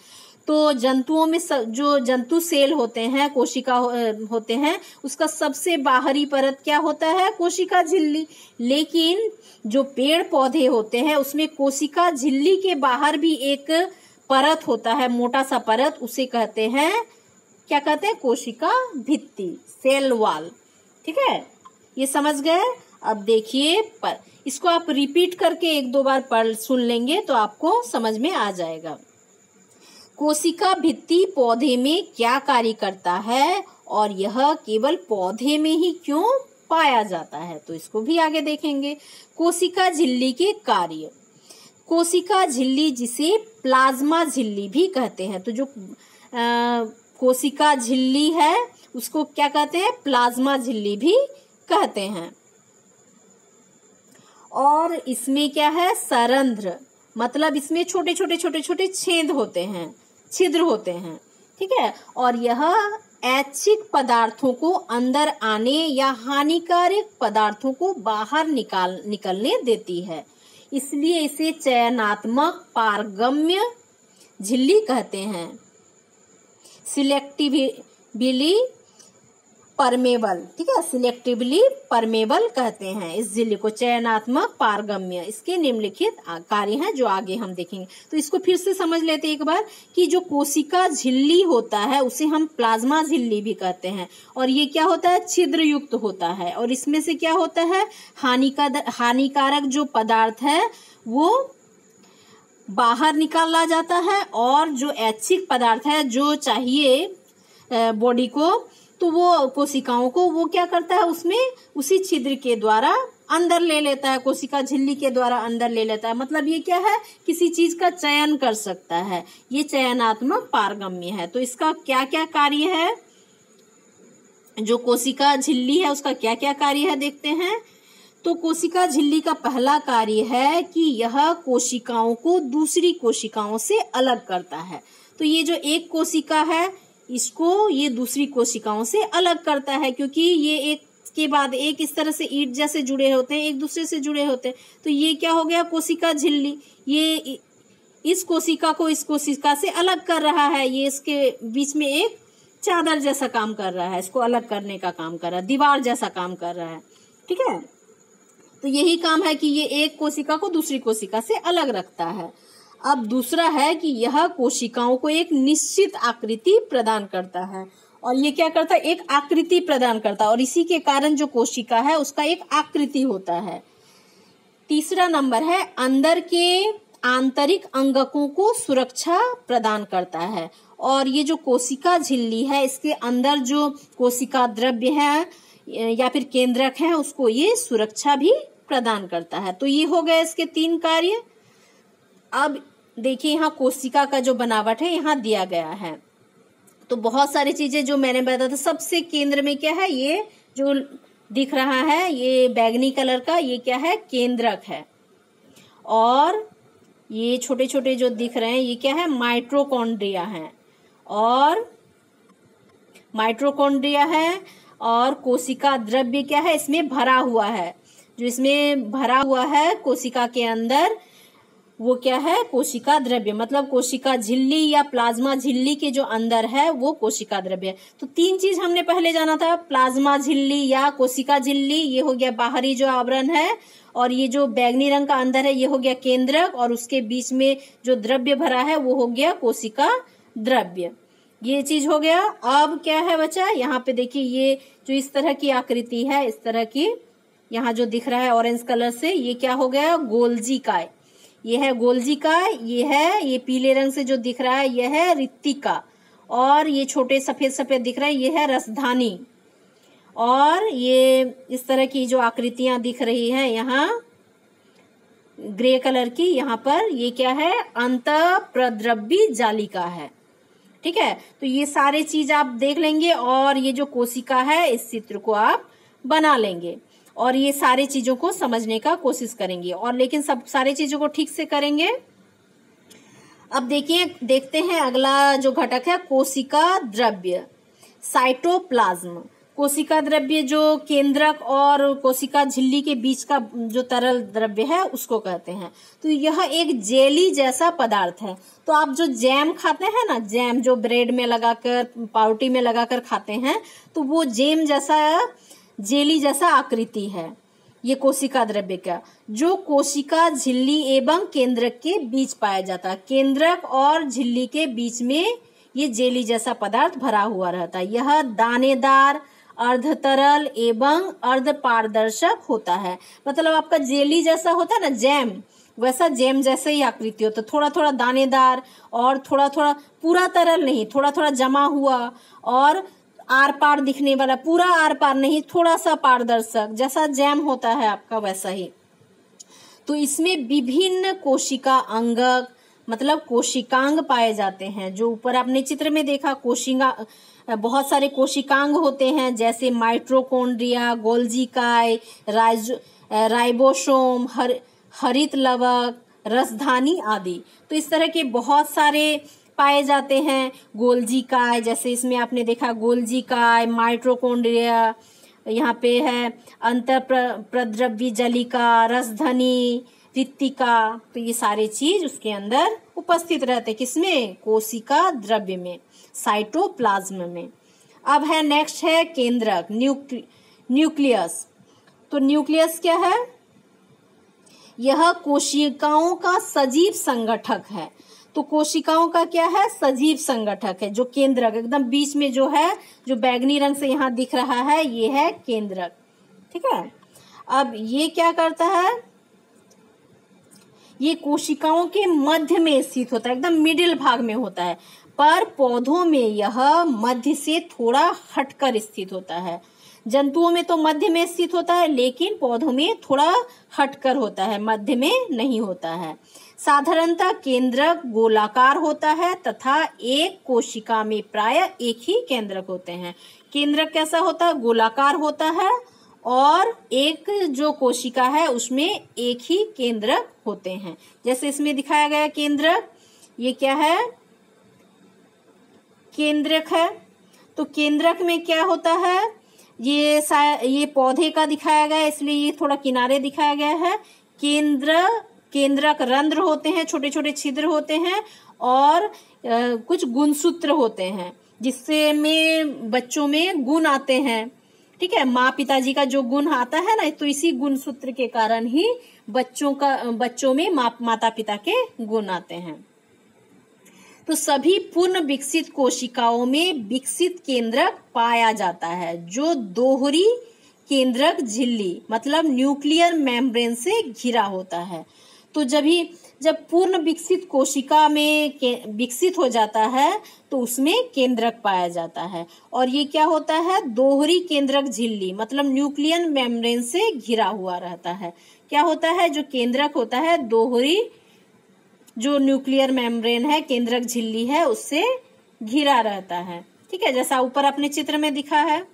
तो जंतुओं में जो जंतु सेल होते हैं, कोशिका होते हैं, उसका सबसे बाहरी परत क्या होता है, कोशिका झिल्ली। लेकिन जो पेड़ पौधे होते हैं उसमें कोशिका झिल्ली के बाहर भी एक परत होता है, मोटा सा परत, उसे कहते हैं, क्या कहते हैं, कोशिका भित्ति, सेल वॉल, ठीक है, ये समझ गए। अब देखिए इसको आप रिपीट करके 1-2 बार सुन लेंगे तो आपको समझ में आ जाएगा। कोशिका भित्ति पौधे में क्या कार्य करता है और यह केवल पौधे में ही क्यों पाया जाता है, तो इसको भी आगे देखेंगे। कोशिका झिल्ली के कार्य। कोशिका झिल्ली जिसे प्लाज्मा झिल्ली भी कहते हैं, तो जो कोशिका झिल्ली है उसको क्या कहते हैं, प्लाज्मा झिल्ली भी कहते हैं। और इसमें क्या है, सरंध्र, मतलब इसमें छोटे छोटे छोटे छोटे छेद होते हैं, छिद्र होते हैं, ठीक है। और यह ऐच्छिक पदार्थों को अंदर आने या हानिकारक पदार्थों को बाहर निकलने देती है, इसलिए इसे चयनात्मक पारगम्य झिल्ली कहते हैं। सिलेक्टिवली परमेबल, ठीक है, सिलेक्टिवली परमेबल कहते हैं इस झिल्ली को, चयनात्मक पारगम्य। इसके निम्नलिखित कार्य हैं जो आगे हम देखेंगे। तो इसको फिर से समझ लेते हैं एक बार कि जो कोशिका झिल्ली होता है उसे हम प्लाज्मा झिल्ली भी कहते हैं, और ये क्या होता है, छिद्र युक्त होता है, और इसमें से क्या होता है, हानिकारक जो पदार्थ है वो बाहर निकाला जाता है, और जो ऐच्छिक पदार्थ है जो चाहिए बॉडी को, तो वो कोशिकाओं को वो क्या करता है, उसमें उसी छिद्र के द्वारा अंदर ले लेता है, कोशिका झिल्ली के द्वारा अंदर ले लेता है। मतलब ये क्या है, किसी चीज का चयन कर सकता है, ये चयनात्मक पारगम्य है। तो इसका क्या क्या कार्य है, जो कोशिका झिल्ली है उसका क्या क्या कार्य है देखते हैं। तो कोशिका झिल्ली का पहला कार्य है कि यह कोशिकाओं को दूसरी कोशिकाओं से अलग करता है। तो ये जो एक कोशिका है इसको ये दूसरी कोशिकाओं से अलग करता है, क्योंकि ये एक के बाद एक इस तरह से ईंट जैसे जुड़े होते हैं, एक दूसरे से जुड़े होते हैं। तो ये क्या हो गया, कोशिका झिल्ली, ये इस कोशिका को इस कोशिका से अलग कर रहा है, ये इसके बीच में एक चादर जैसा काम कर रहा है, इसको अलग करने का काम कर रहा है, दीवार जैसा काम कर रहा है, ठीक है। तो यही काम है कि ये एक कोशिका को दूसरी कोशिका से अलग रखता है। अब दूसरा है कि यह कोशिकाओं को एक निश्चित आकृति प्रदान करता है, और ये क्या करता है, एक आकृति प्रदान करता है, और इसी के कारण जो कोशिका है उसका एक आकृति होता है। तीसरा नंबर है अंदर के आंतरिक अंगकों को सुरक्षा प्रदान करता है, और ये जो कोशिका झिल्ली है इसके अंदर जो कोशिका द्रव्य है या फिर केंद्रक है उसको ये सुरक्षा भी प्रदान करता है। तो ये हो गए इसके 3 कार्य। अब देखिए यहाँ कोशिका का जो बनावट है यहाँ दिया गया है, तो बहुत सारी चीजें जो मैंने बताया था, सबसे केंद्र में क्या है, ये जो दिख रहा है ये बैगनी कलर का, ये क्या है, केंद्रक है, और ये छोटे छोटे जो दिख रहे हैं ये क्या है, माइटोकॉन्ड्रिया है, और माइटोकॉन्ड्रिया है, और कोशिका द्रव्य क्या है, इसमें भरा हुआ है, जो इसमें भरा हुआ है कोशिका के अंदर वो क्या है, कोशिका द्रव्य, मतलब कोशिका झिल्ली या प्लाज्मा झिल्ली के जो अंदर है वो कोशिका द्रव्य है। तो 3 चीज हमने पहले जाना था, प्लाज्मा झिल्ली या कोशिका झिल्ली, ये हो गया बाहरी जो आवरण है, और ये जो बैगनी रंग का अंदर है ये हो गया केंद्रक, और उसके बीच में जो द्रव्य भरा है वो हो गया कोशिका द्रव्य। ये चीज हो गया। अब क्या है बच्चा, यहाँ पे देखिए ये जो इस तरह की आकृति है, इस तरह की यहाँ जो दिख रहा है ऑरेंज कलर से, ये क्या हो गया, गोल्जी काय, ये है गोल्जी काय, ये है ये पीले रंग से जो दिख रहा है ये है रिक्तिका, और ये छोटे सफेद सफेद दिख रहे हैं ये है रसधानी, और ये इस तरह की जो आकृतियां दिख रही हैं यहाँ ग्रे कलर की, यहाँ पर ये क्या है, अंतःप्रद्रव्य जालिका है, ठीक है। तो ये सारे चीज आप देख लेंगे, और ये जो कोशिका है इस चित्र को आप बना लेंगे, और ये सारी चीजों को समझने का कोशिश करेंगे, और लेकिन सब सारी चीजों को ठीक से करेंगे। अब देखते हैं अगला जो घटक है कोशिका द्रव्य, साइटोप्लाज्म। कोशिका द्रव्य जो केंद्रक और कोशिका झिल्ली के बीच का जो तरल द्रव्य है उसको कहते हैं। तो यह एक जेली जैसा पदार्थ है। तो आप जो जैम खाते हैं ना, जैम जो ब्रेड में लगाकर पाउटी में लगाकर खाते हैं, तो वो जेम जैसा जेली जैसा आकृति है ये कोशिका द्रव्य का, जो कोशिका झिल्ली एवं केंद्रक के बीच पाया जाता है। केंद्रक और झिल्ली के बीच में ये जेली जैसा पदार्थ भरा हुआ रहता है। यह दानेदार, अर्धतरल एवं अर्ध पारदर्शक होता है। मतलब आपका जेली जैसा होता है ना जैम, वैसा जैम जैसे ही आकृति होता है, थोड़ा थोड़ा दानेदार और थोड़ा थोड़ा, पूरा तरल नहीं, थोड़ा थोड़ा जमा हुआ और आर पार दिखने वाला, पूरा आर पार नहीं, थोड़ा सा पारदर्शक, जैसा जैम होता है आपका वैसा ही। तो इसमें विभिन्न कोशिका अंगक मतलब कोशिकांग पाए जाते हैं। जो ऊपर आपने चित्र में देखा, बहुत सारे कोशिकांग होते हैं, जैसे माइटोकॉन्ड्रिया, गोल्जी-काय, राइबोसोम, हरित लवक, रसधानी आदि। तो इस तरह के बहुत सारे पाए जाते हैं। गोल्जी-काय, जैसे इसमें आपने देखा गोल्जी-काय, माइटोकॉन्ड्रिया, यहाँ पे है अंतर प्रद्रव्य जलिका, रसधनी, रिक्तिका। तो ये सारे चीज उसके अंदर उपस्थित रहते हैं, किसमें? कोशिका द्रव्य में, साइटोप्लाज्म में। अब है नेक्स्ट है केंद्रक, न्यूक्लियस। तो न्यूक्लियस क्या है? यह कोशिकाओं का सजीव संगठक है। तो कोशिकाओं का क्या है? सजीव संगठक है। जो केंद्रक एकदम बीच में जो है, जो बैगनी रंग से यहाँ दिख रहा है, ये है केंद्रक। ठीक है। अब ये क्या करता है? ये कोशिकाओं के मध्य में स्थित होता है, एकदम मिडिल भाग में होता है, पर पौधों में यह मध्य से थोड़ा हटकर स्थित होता है। जंतुओं में तो मध्य में स्थित होता है, लेकिन पौधों में थोड़ा हटकर होता है, मध्य में नहीं होता है। साधारणतः केंद्रक गोलाकार होता है तथा एक कोशिका में प्रायः एक ही केंद्रक होते हैं। केंद्रक कैसा होता है? गोलाकार होता है और एक जो कोशिका है उसमें एक ही केंद्रक होते हैं। जैसे इसमें दिखाया गया केंद्रक, ये क्या है? केंद्रक है। तो केंद्रक में क्या होता है? ये पौधे का दिखाया गया है, इसलिए ये थोड़ा किनारे दिखाया गया है। केंद्रक रंध्र होते हैं, छोटे छोटे छिद्र होते हैं और कुछ गुणसूत्र होते हैं, जिससे में बच्चों में गुण आते हैं। ठीक है, माँ पिताजी का जो गुण आता है ना, तो इसी गुणसूत्र के कारण ही बच्चों में माता पिता के गुण आते हैं। तो सभी पूर्ण विकसित कोशिकाओं में विकसित केंद्रक पाया जाता है, जो दोहरी केंद्रक झिल्ली मतलब न्यूक्लियर मेम्ब्रेन से घिरा होता है। तो जब पूर्ण विकसित कोशिका में विकसित हो जाता है, तो उसमें केंद्रक पाया जाता है। और ये क्या होता है? दोहरी केंद्रक झिल्ली मतलब न्यूक्लियर मेम्ब्रेन से घिरा हुआ रहता है। क्या होता है? जो केंद्रक होता है, दोहरी जो न्यूक्लियर मेम्ब्रेन है, केंद्रक झिल्ली है, उससे घिरा रहता है। ठीक है, जैसा ऊपर अपने चित्र में दिखा है।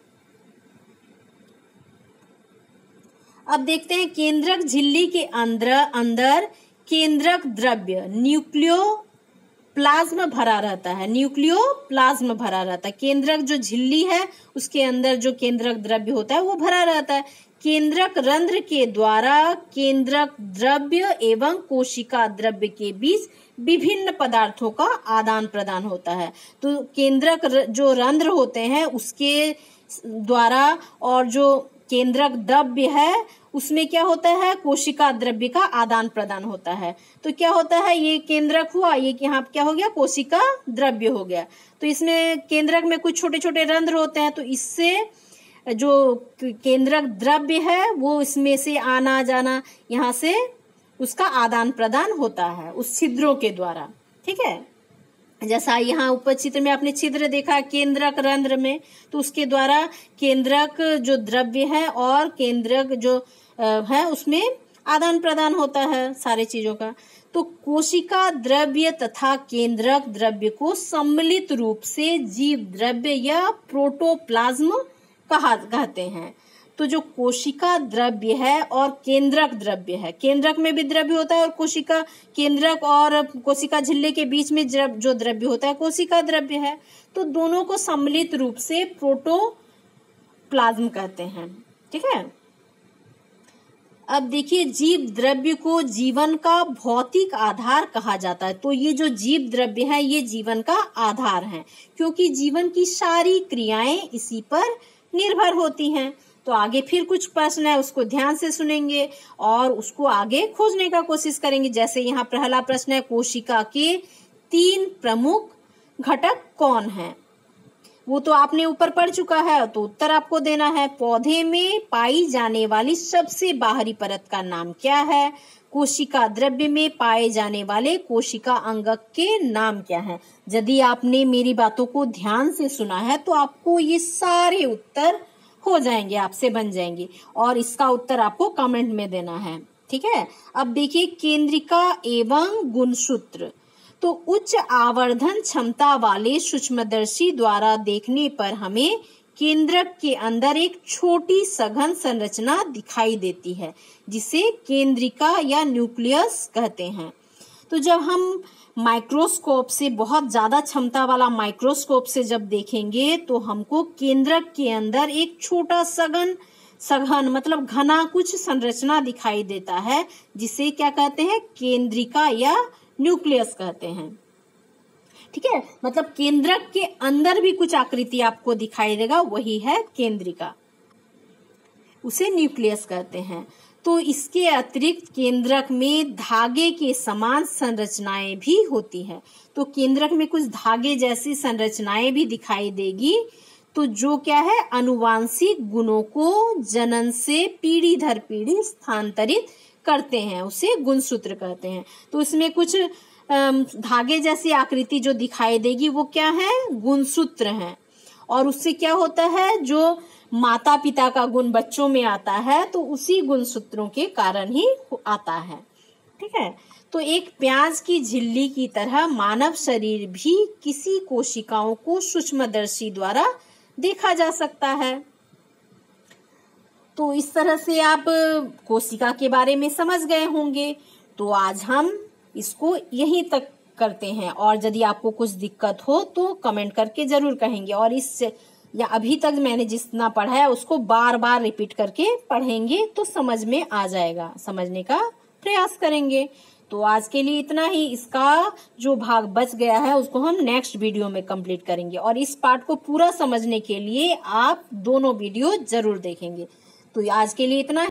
अब देखते हैं केंद्रक झिल्ली के अंदर केंद्रक द्रव्य न्यूक्लियोप्लाज्म भरा रहता है। न्यूक्लियोप्लाज्म भरा रहता है। केंद्रक जो झिल्ली है उसके अंदर जो केंद्रक द्रव्य होता है वो भरा रहता है। केंद्रक रंध्र के द्वारा केंद्रक द्रव्य एवं कोशिका द्रव्य के बीच विभिन्न पदार्थों का आदान प्रदान होता है। तो केंद्रक जो रंध्र होते हैं उसके द्वारा और जो केंद्रक द्रव्य है उसमें क्या होता है? कोशिका द्रव्य का आदान प्रदान होता है। तो क्या होता है? ये केंद्रक हुआ, ये यहाँ क्या हो गया? कोशिका द्रव्य हो गया। तो इसमें केंद्रक में कुछ छोटे छोटे रंध्र होते हैं, तो इससे जो केंद्रक द्रव्य है वो इसमें से आना जाना, यहाँ से उसका आदान प्रदान होता है उस छिद्रों के द्वारा। ठीक है, जैसा यहाँ ऊपर चित्र में आपने छिद्र देखा केंद्रक रंध्र में, तो उसके द्वारा केंद्रक जो द्रव्य है और केंद्रक जो है उसमें आदान प्रदान होता है सारे चीजों का। तो कोशिका द्रव्य तथा केंद्रक द्रव्य को सम्मिलित रूप से जीव द्रव्य या प्रोटोप्लाज्म कहते हैं। तो जो कोशिका द्रव्य है और केंद्रक द्रव्य है, केंद्रक में भी द्रव्य होता है और केंद्रक और कोशिका झिल्ली के बीच में जो द्रव्य होता है कोशिका द्रव्य है। तो दोनों को सम्मिलित रूप से प्रोटोप्लाज्म कहते हैं। ठीक है, अब देखिए जीव द्रव्य को जीवन का भौतिक आधार कहा जाता है। तो ये जो जीव द्रव्य है ये जीवन का आधार है, क्योंकि जीवन की सारी क्रियाएं इसी पर निर्भर होती हैं। तो आगे फिर कुछ प्रश्न है, उसको ध्यान से सुनेंगे और उसको आगे खोजने का कोशिश करेंगे। जैसे यहाँ पहला प्रश्न है, कोशिका के 3 प्रमुख घटक कौन हैं? वो तो आपने ऊपर पढ़ चुका है, तो उत्तर आपको देना है। पौधे में पाई जाने वाली सबसे बाहरी परत का नाम क्या है? कोशिका द्रव्य में पाए जाने वाले कोशिका अंगक के नाम क्या हैं? यदि आपने मेरी बातों को ध्यान से सुना है तो आपको ये सारे उत्तर हो जाएंगे, आपसे बन जाएंगे, और इसका उत्तर आपको कमेंट में देना है। ठीक है, अब देखिए केंद्रिका एवं गुणसूत्र। तो उच्च आवर्धन क्षमता वाले सूक्ष्मदर्शी द्वारा देखने पर हमें केंद्रक के अंदर एक छोटी सघन संरचना दिखाई देती है, जिसे केंद्रिका या न्यूक्लियस कहते हैं। तो जब हम माइक्रोस्कोप से, बहुत ज्यादा क्षमता वाला माइक्रोस्कोप से जब देखेंगे तो हमको केंद्रक के अंदर एक छोटा सघन मतलब घना कुछ संरचना दिखाई देता है, जिसे क्या कहते हैं? केंद्रिका या न्यूक्लियस कहते हैं। ठीक है, मतलब केंद्रक के अंदर भी कुछ आकृति आपको दिखाई देगा, वही है केंद्रिका, उसे न्यूक्लियस कहते हैं। तो इसके अतिरिक्त केंद्रक में धागे के समान संरचनाएं भी होती है। तो केंद्रक में कुछ धागे जैसी संरचनाएं भी दिखाई देगी, तो जो क्या है? अनुवांशिक गुणों को जनन से पीढ़ी दर पीढ़ी स्थानांतरित करते हैं, उसे गुणसूत्र कहते हैं। तो इसमें कुछ धागे जैसी आकृति जो दिखाई देगी वो क्या है? गुणसूत्र हैं। और उससे क्या होता है? जो माता पिता का गुण बच्चों में आता है तो उसी गुणसूत्रों के कारण ही आता है। ठीक है, तो एक प्याज की झिल्ली की तरह मानव शरीर भी किसी कोशिकाओं को सूक्ष्मदर्शी द्वारा देखा जा सकता है। तो इस तरह से आप कोशिका के बारे में समझ गए होंगे। तो आज हम इसको यहीं तक करते हैं, और यदि आपको कुछ दिक्कत हो तो कमेंट करके जरूर कहेंगे। और या अभी तक मैंने जितना पढ़ा है उसको बार बार रिपीट करके पढ़ेंगे तो समझ में आ जाएगा, समझने का प्रयास करेंगे। तो आज के लिए इतना ही। इसका जो भाग बच गया है उसको हम नेक्स्ट वीडियो में कंप्लीट करेंगे, और इस पार्ट को पूरा समझने के लिए आप दोनों वीडियो जरूर देखेंगे। तो आज के लिए इतना।